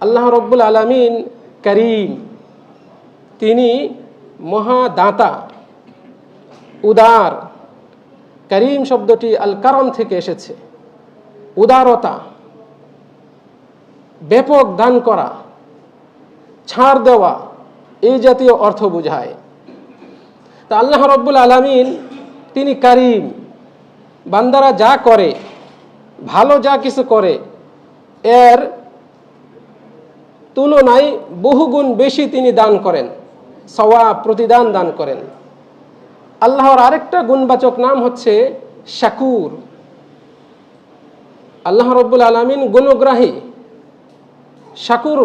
আল্লাহ রব্বুল আলামিন করিম, তিনি মহাদাতা, উদার। করিম শব্দটি আল কারম থেকে এসেছে, উদারতা, ব্যাপক দান করা, ছাড় দেওয়া, এই জাতীয় অর্থ বোঝায়। তা আল্লাহ রব্বুল আলামিন তিনি করিম, বান্দারা যা করে, ভালো যা কিছু করে, এর তুলনায় বহুগুণ বেশি তিনি দান করেন, সওয়াব, প্রতিদান দান করেন। আল্লাহর আরেকটা গুণবাচক নাম হচ্ছে শাকুর। আল্লাহ রব্বুল আলামিন গুণগ্রাহী, শাকুর,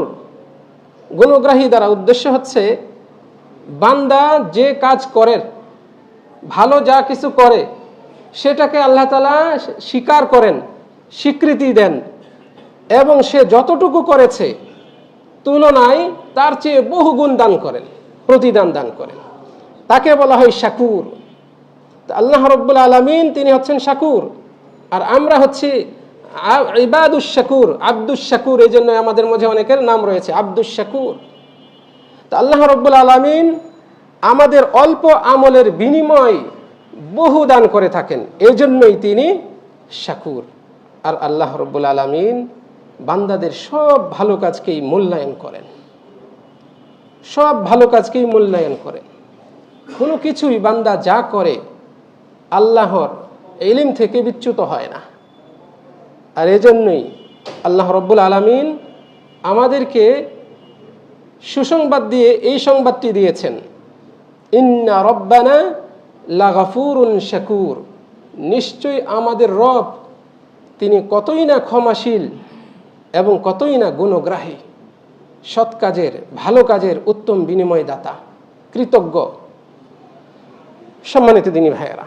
গুণগ্রাহী দ্বারা উদ্দেশ্য হচ্ছে বান্দা যে কাজ করে, ভালো যা কিছু করে, সেটাকে আল্লাহ তাআলা স্বীকার করেন, স্বীকৃতি দেন, এবং সে যতটুকু করেছে তুলনায় তার চেয়ে বহুগুণ দান করেন, প্রতিদান দান করেন। তাকে বলা হয় শাকুর। আল্লাহ রব্বুল আলামিন তিনি হচ্ছেন শাকুর, আর আমরা হচ্ছি ইবাদুশ শাকুর, আব্দুশ শাকুর। এই জন্য আমাদের মধ্যে অনেকের নাম রয়েছে আব্দুশ শাকুর। তা আল্লাহ রব্বুল আলামিন আমাদের অল্প আমলের বিনিময় বহু দান করে থাকেন, এই জন্যই তিনি শাকুর। আর আল্লাহ রব্বুল আলামিন বান্দাদের সব ভালো কাজকেই মূল্যায়ন করেন, সব ভালো কাজকেই মূল্যায়ন করেন। কোনো কিছুই বান্দা যা করে আল্লাহর ইলম থেকে বিচ্যুত হয় না। আর এজন্যই আল্লাহ রব্বুল আলামিন আমাদেরকে সুসংবাদ দিয়ে এই সংবাদটি দিয়েছেন, ইন্না রব্বানা লাগাফুরুন শাকুর, নিশ্চয়ই আমাদের রব তিনি কতই না ক্ষমাশীল এবং কতই না গুণগ্রাহী, সৎ কাজের, ভালো কাজের উত্তম বিনিময় দাতা, কৃতজ্ঞ। সম্মানিত দিনী ভাইয়েরা,